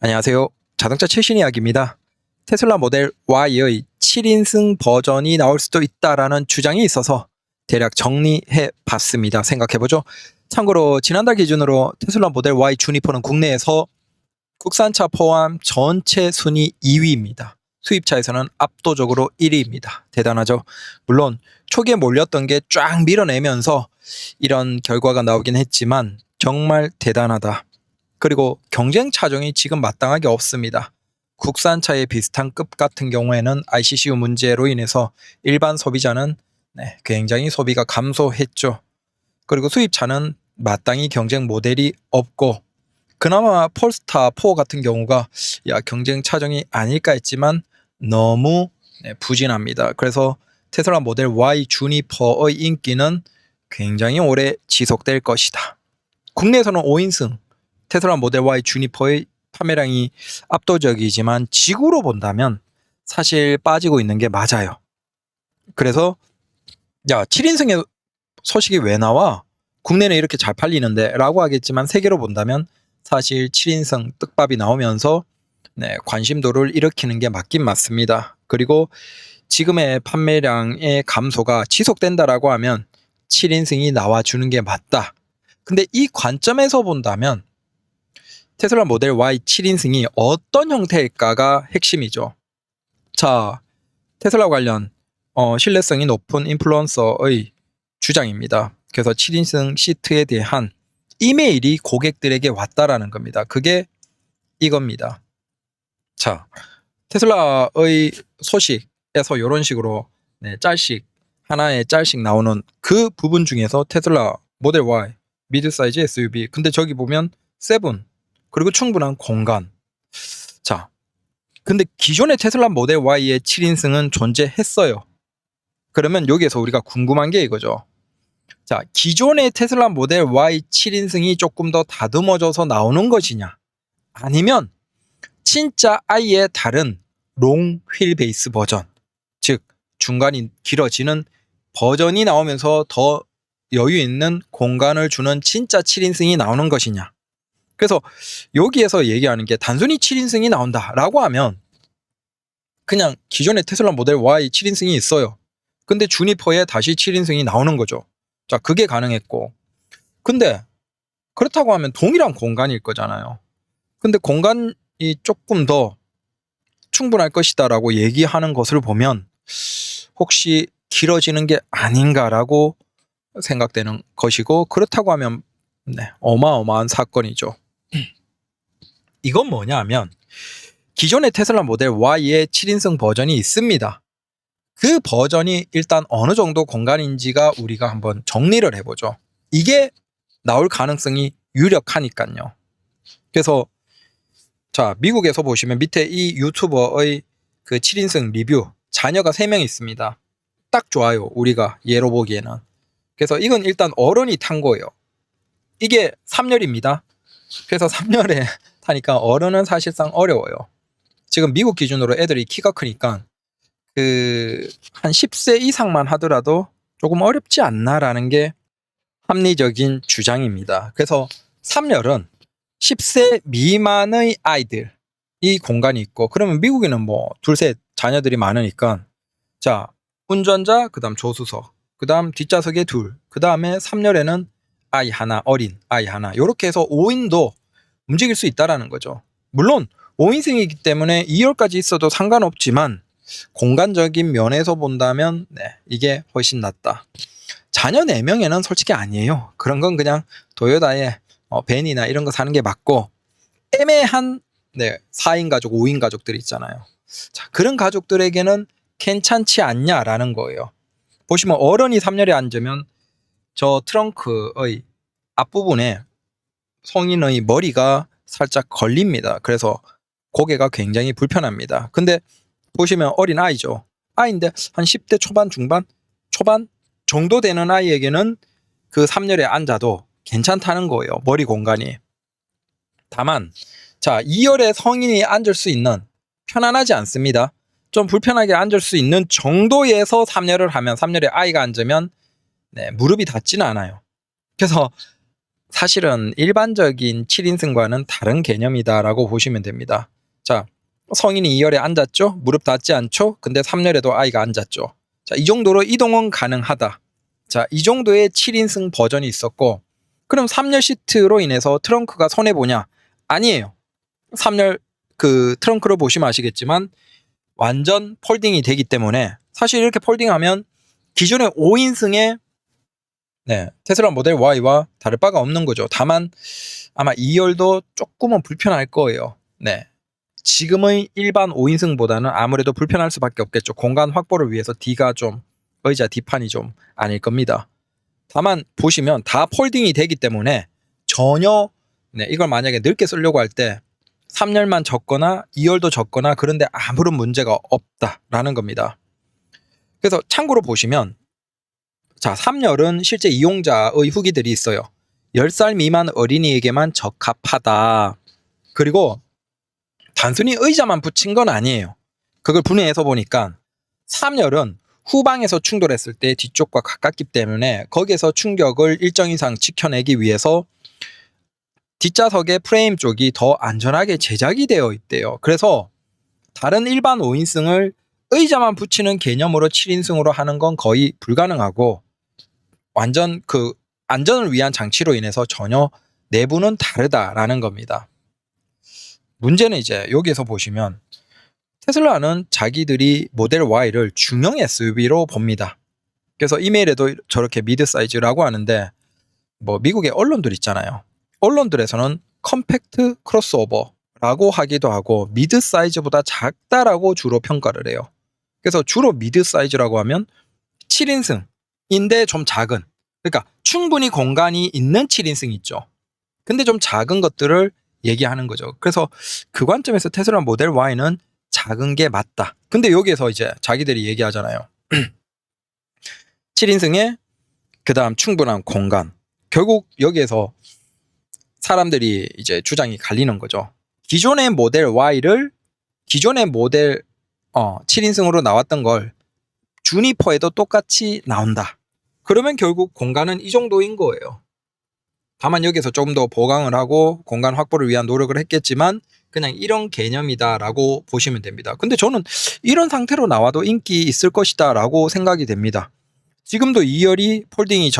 안녕하세요. 자동차 최신 이야기입니다. 테슬라 모델 Y의 7인승 버전이 나올 수도 있다라는 주장이 있어서 대략 정리해 봤습니다. 생각해 보죠. 참고로 지난달 기준으로 테슬라 모델 Y 주니퍼는 국내에서 국산차 포함 전체 순위 2위입니다. 수입차에서는 압도적으로 1위입니다. 대단하죠. 물론 초기에 몰렸던 게 쫙 밀어내면서 이런 결과가 나오긴 했지만 정말 대단하다. 그리고 경쟁 차종이 지금 마땅하게 없습니다. 국산차의 비슷한 급 같은 경우에는 ICCU 문제로 인해서 일반 소비자는 굉장히 소비가 감소했죠. 그리고 수입차는 마땅히 경쟁 모델이 없고 그나마 폴스타 4 같은 경우가 경쟁 차종이 아닐까 했지만 너무 부진합니다. 그래서 테슬라 모델 Y 주니퍼의 인기는 굉장히 오래 지속될 것이다. 국내에서는 5인승 테슬라 모델 Y 주니퍼의 판매량이 압도적이지만 지구로 본다면 사실 빠지고 있는 게 맞아요. 그래서 7인승의 소식이 왜 나와? 국내는 이렇게 잘 팔리는데 라고 하겠지만 세계로 본다면 사실 7인승 떡밥이 나오면서 관심도를 일으키는 게 맞긴 맞습니다. 그리고 지금의 판매량의 감소가 지속된다라고 하면 7인승이 나와주는 게 맞다. 근데 이 관점에서 본다면 테슬라 모델 Y 7인승이 어떤 형태일까가 핵심이죠. 자, 테슬라 관련 신뢰성이 높은 인플루언서의 주장입니다. 그래서 7인승 시트에 대한 이메일이 고객들에게 왔다라는 겁니다. 그게 이겁니다. 자, 테슬라의 소식에서 이런 식으로 하나의 짤씩 나오는 그 부분 중에서 테슬라 모델 Y 미드 사이즈 SUV, 근데 저기 보면 7 그리고 충분한 공간. 자, 근데 기존의 테슬라 모델 Y의 7인승은 존재했어요. 그러면 여기에서 우리가 궁금한 게 이거죠. 자, 기존의 테슬라 모델 Y 7인승이 조금 더 다듬어져서 나오는 것이냐, 아니면 진짜 아예 다른 롱 휠 베이스 버전, 즉 중간이 길어지는 버전이 나오면서 더 여유 있는 공간을 주는 진짜 7인승이 나오는 것이냐. 그래서 여기에서 얘기하는 게 단순히 7인승이 나온다라고 하면 그냥 기존의 테슬라 모델 Y 7인승이 있어요. 근데 주니퍼에 다시 7인승이 나오는 거죠. 자, 그게 가능했고. 근데 그렇다고 하면 동일한 공간일 거잖아요. 근데 공간이 조금 더 충분할 것이다라고 얘기하는 것을 보면 혹시 길어지는 게 아닌가라고 생각되는 것이고, 그렇다고 하면 어마어마한 사건이죠. 이건 뭐냐면 기존의 테슬라 모델 Y의 7인승 버전이 있습니다. 그 버전이 일단 어느 정도 공간인지가 우리가 한번 정리를 해보죠. 이게 나올 가능성이 유력하니까요. 그래서 자, 미국에서 보시면 밑에 이 유튜버의 그 7인승 리뷰 자녀가 3명 있습니다. 딱 좋아요, 우리가 예로 보기에는. 그래서 이건 일단 어른이 탄 거예요. 이게 3열입니다. 그래서 3열에 타니까 어른은 사실상 어려워요. 지금 미국 기준으로 애들이 키가 크니까 한 10세 이상만 하더라도 조금 어렵지 않나라는 게 합리적인 주장입니다. 그래서 3열은 10세 미만의 아이들이 공간이 있고, 그러면 미국에는 뭐 둘셋 자녀들이 많으니까 자, 운전자, 그 다음 조수석, 그 다음 뒷좌석에 둘, 그 다음에 3열에는 아이 하나, 어린 아이 하나, 이렇게 해서 5인도 움직일 수 있다라는 거죠. 물론 5인승이기 때문에 2열까지 있어도 상관없지만 공간적인 면에서 본다면 이게 훨씬 낫다. 자녀 4명에는 솔직히 아니에요. 그런 건 그냥 도요타의 벤이나 이런 거 사는 게 맞고, 애매한 4인 가족, 5인 가족들 있잖아요. 자, 그런 가족들에게는 괜찮지 않냐라는 거예요. 보시면 어른이 3열에 앉으면 저 트렁크의 앞부분에 성인의 머리가 살짝 걸립니다. 그래서 고개가 굉장히 불편합니다. 근데 보시면 어린 아이죠. 아이인데 한 10대 초반, 중반, 초반 정도 되는 아이에게는 그 3열에 앉아도 괜찮다는 거예요, 머리 공간이. 다만 자, 2열에 성인이 앉을 수 있는, 편안하지 않습니다. 좀 불편하게 앉을 수 있는 정도에서 3열을 하면, 3열에 아이가 앉으면 무릎이 닿지는 않아요. 그래서 사실은 일반적인 7인승과는 다른 개념이다라고 보시면 됩니다. 자, 성인이 2열에 앉았죠? 무릎 닿지 않죠? 근데 3열에도 아이가 앉았죠. 자, 이 정도로 이동은 가능하다. 자, 이 정도의 7인승 버전이 있었고, 그럼 3열 시트로 인해서 트렁크가 손해보냐? 아니에요. 3열 그 트렁크를 보시면 아시겠지만 완전 폴딩이 되기 때문에 사실 이렇게 폴딩하면 기존의 5인승의 테슬라 모델 Y와 다를 바가 없는 거죠. 다만 아마 2열도 조금은 불편할 거예요. 지금의 일반 5인승보다는 아무래도 불편할 수밖에 없겠죠. 공간 확보를 위해서 D가 좀 의자 D판이 좀 아닐 겁니다. 다만 보시면 다 폴딩이 되기 때문에 전혀 이걸 만약에 넓게 쓰려고 할 때 3열만 적거나 2열도 적거나 그런데 아무런 문제가 없다라는 겁니다. 그래서 참고로 보시면 자, 3열은 실제 이용자의 후기들이 있어요. 10살 미만 어린이에게만 적합하다. 그리고 단순히 의자만 붙인 건 아니에요. 그걸 분해해서 보니까 3열은 후방에서 충돌했을 때 뒤쪽과 가깝기 때문에 거기에서 충격을 일정 이상 지켜내기 위해서 뒷좌석의 프레임 쪽이 더 안전하게 제작이 되어 있대요. 그래서 다른 일반 5인승을 의자만 붙이는 개념으로 7인승으로 하는 건 거의 불가능하고 완전 그 안전을 위한 장치로 인해서 전혀 내부는 다르다라는 겁니다. 문제는 이제 여기에서 보시면 테슬라는 자기들이 모델 Y를 중형 SUV로 봅니다. 그래서 이메일에도 저렇게 미드 사이즈라고 하는데 뭐 미국의 언론들 있잖아요. 언론들에서는 컴팩트 크로스오버라고 하기도 하고 미드 사이즈보다 작다라고 주로 평가를 해요. 그래서 주로 미드 사이즈라고 하면 7인승인데 좀 작은, 그러니까 충분히 공간이 있는 7인승 있죠. 근데 좀 작은 것들을 얘기하는 거죠. 그래서 그 관점에서 테슬라 모델 Y는 작은 게 맞다. 근데 여기에서 이제 자기들이 얘기하잖아요. 7인승에 그 다음 충분한 공간. 결국 여기에서 사람들이 이제 주장이 갈리는 거죠. 기존의 모델 Y를 기존의 모델 7인승으로 나왔던 걸 주니퍼에도 똑같이 나온다. 그러면 결국 공간은 이 정도인 거예요. 다만 여기서 조금 더 보강을 하고 공간 확보를 위한 노력을 했겠지만 그냥 이런 개념이다라고 보시면 됩니다. 근데 저는 이런 상태로 나와도 인기 있을 것이다 라고 생각이 됩니다. 지금도 2열이 폴딩이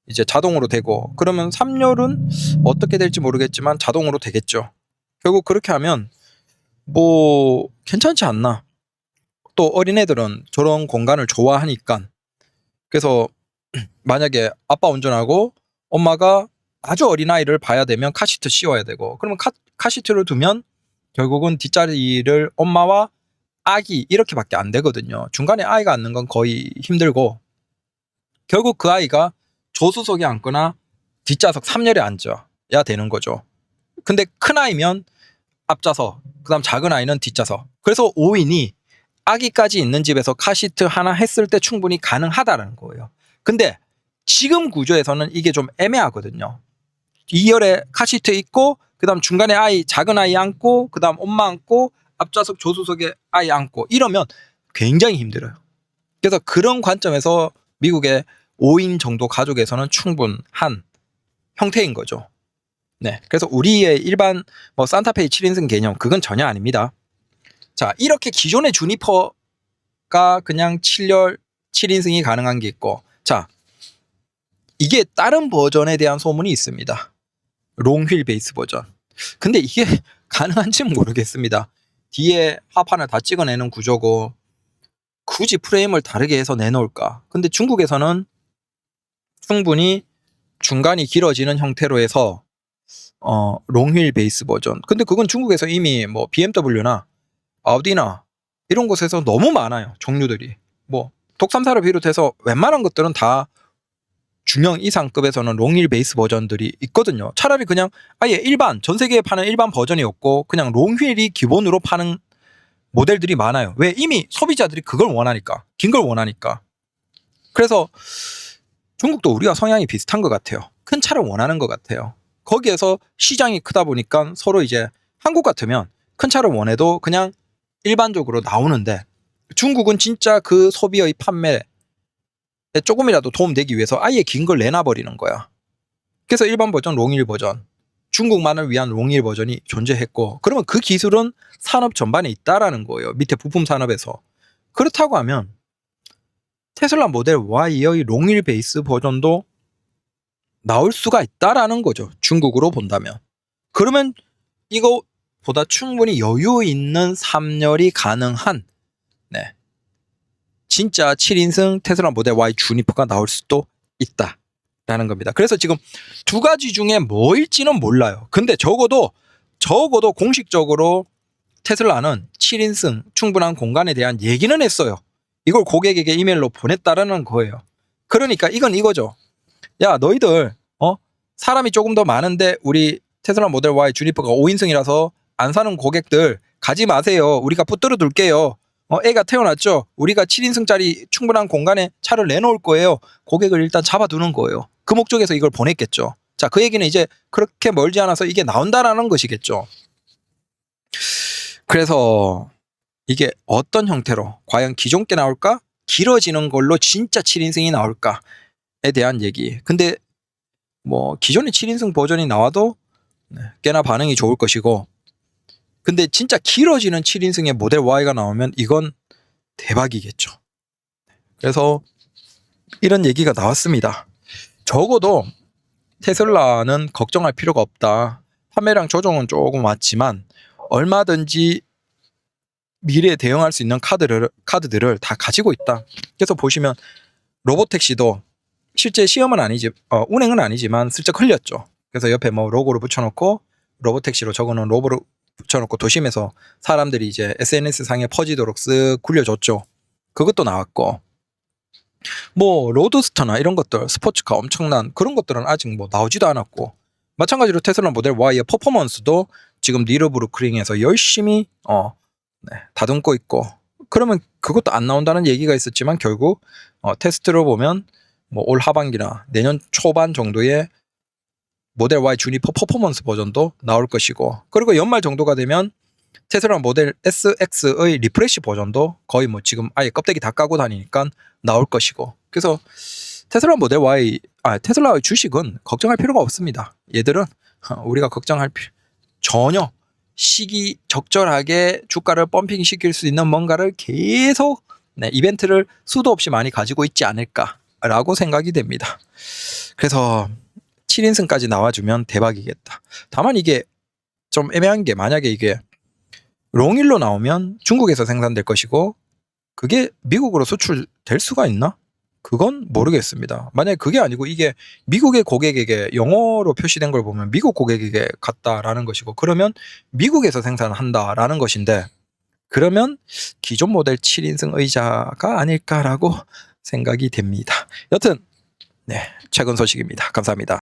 이제 자동으로 되고 그러면 3열은 어떻게 될지 모르겠지만 자동으로 되겠죠. 결국 그렇게 하면 뭐 괜찮지 않나. 또 어린애들은 저런 공간을 좋아하니까. 그래서 만약에 아빠 운전하고 엄마가 아주 어린아이를 봐야 되면 카시트 씌워야 되고 그러면 카시트를 두면 결국은 뒷자리를 엄마와 아기 이렇게밖에 안 되거든요. 중간에 아이가 앉는 건 거의 힘들고 결국 그 아이가 조수석에 앉거나 뒷좌석 3열에 앉아야 되는 거죠. 근데 큰 아이면 앞좌석, 그 다음 작은 아이는 뒷좌석. 그래서 5인이 아기까지 있는 집에서 카시트 하나 했을 때 충분히 가능하다는 거예요. 근데 지금 구조에서는 이게 좀 애매하거든요. 2열에 카시트 있고 그 다음 중간에 작은 아이 앉고 그 다음 엄마 앉고 앞좌석 조수석에 아이 앉고 이러면 굉장히 힘들어요. 그래서 그런 관점에서 미국의 5인 정도 가족에서는 충분한 형태인 거죠. 그래서 우리의 일반 뭐 산타페이 7인승 개념 그건 전혀 아닙니다. 자, 이렇게 기존의 주니퍼가 그냥 7인승이 가능한 게 있고 자, 이게 다른 버전에 대한 소문이 있습니다. 롱휠 베이스 버전. 근데 이게 가능한지는 모르겠습니다. 뒤에 하판을 다 찍어내는 구조고 굳이 프레임을 다르게 해서 내놓을까? 근데 중국에서는 충분히 중간이 길어지는 형태로 해서 롱휠 베이스 버전. 근데 그건 중국에서 이미 뭐 BMW나 아우디나 이런 곳에서 너무 많아요. 종류들이. 뭐 독삼사를 비롯해서 웬만한 것들은 다 중형 이상급에서는 롱휠 베이스 버전들이 있거든요. 차라리 그냥 아예 일반 전 세계에 파는 일반 버전이 없고 그냥 롱휠이 기본으로 파는 모델들이 많아요. 왜? 이미 소비자들이 그걸 원하니까. 긴 걸 원하니까. 그래서 중국도 우리가 성향이 비슷한 것 같아요. 큰 차를 원하는 것 같아요. 거기에서 시장이 크다 보니까 서로 이제 한국 같으면 큰 차를 원해도 그냥 일반적으로 나오는데 중국은 진짜 그 소비의 판매에 조금이라도 도움되기 위해서 아예 긴 걸 내놔버리는 거야. 그래서 일반 버전, 롱일 버전, 중국만을 위한 롱일 버전이 존재했고, 그러면 그 기술은 산업 전반에 있다라는 거예요. 밑에 부품 산업에서. 그렇다고 하면 테슬라 모델 Y의 롱일 베이스 버전도 나올 수가 있다라는 거죠. 중국으로 본다면. 그러면 이거보다 충분히 여유 있는 3열이 가능한 진짜 7인승 테슬라 모델 Y 주니퍼가 나올 수도 있다라는 겁니다. 그래서 지금 두 가지 중에 뭐일지는 몰라요. 근데 적어도 공식적으로 테슬라는 7인승 충분한 공간에 대한 얘기는 했어요. 이걸 고객에게 이메일로 보냈다라는 거예요. 그러니까 이건 이거죠. 야, 너희들 사람이 조금 더 많은데 우리 테슬라 모델 Y 주니퍼가 5인승이라서 안 사는 고객들 가지 마세요. 우리가 붙들어 둘게요. 애가 태어났죠. 우리가 7인승짜리 충분한 공간에 차를 내놓을 거예요. 고객을 일단 잡아두는 거예요. 그 목적에서 이걸 보냈겠죠. 자, 그 얘기는 이제 그렇게 멀지 않아서 이게 나온다라는 것이겠죠. 그래서 이게 어떤 형태로 과연 기존 게 나올까? 길어지는 걸로 진짜 7인승이 나올까에 대한 얘기. 근데 뭐 기존의 7인승 버전이 나와도 꽤나 반응이 좋을 것이고, 근데 진짜 길어지는 7인승의 모델 Y가 나오면 이건 대박이겠죠. 그래서 이런 얘기가 나왔습니다. 적어도 테슬라는 걱정할 필요가 없다. 판매량 조정은 조금 왔지만 얼마든지 미래에 대응할 수 있는 카드들을 다 가지고 있다. 그래서 보시면 로보택시도 실제 시험은 운행은 아니지만 슬쩍 흘렸죠. 그래서 옆에 뭐 로고를 붙여놓고 로보택시로 적어놓은 로고를 붙여놓고 도심에서 사람들이 이제 SNS 상에 퍼지도록 쓱 굴려줬죠. 그것도 나왔고, 뭐 로드스터나 이런 것들, 스포츠카 엄청난 그런 것들은 아직 뭐 나오지도 않았고, 마찬가지로 테슬라 모델 Y의 퍼포먼스도 지금 니르부르크링에서 열심히 다듬고 있고, 그러면 그것도 안 나온다는 얘기가 있었지만 결국 테스트로 보면 뭐 올 하반기나 내년 초반 정도에 모델 Y 주니퍼 퍼포먼스 버전도 나올 것이고, 그리고 연말 정도가 되면 테슬라 모델 SX의 리프레시 버전도 거의 뭐 지금 아예 껍데기 다 까고 다니니까 나올 것이고, 그래서 테슬라 모델 Y, 테슬라의 주식은 걱정할 필요가 없습니다. 얘들은 우리가 걱정할 전혀 시기 적절하게 주가를 펌핑 시킬 수 있는 뭔가를 계속 이벤트를 수도 없이 많이 가지고 있지 않을까라고 생각이 됩니다. 그래서 7인승까지 나와주면 대박이겠다. 다만 이게 좀 애매한 게, 만약에 이게 롱일로 나오면 중국에서 생산될 것이고 그게 미국으로 수출될 수가 있나? 그건 모르겠습니다. 만약에 그게 아니고 이게 미국의 고객에게 영어로 표시된 걸 보면 미국 고객에게 갔다라는 것이고, 그러면 미국에서 생산한다라는 것인데, 그러면 기존 모델 7인승 의자가 아닐까라고 생각이 됩니다. 여튼 최근 소식입니다. 감사합니다.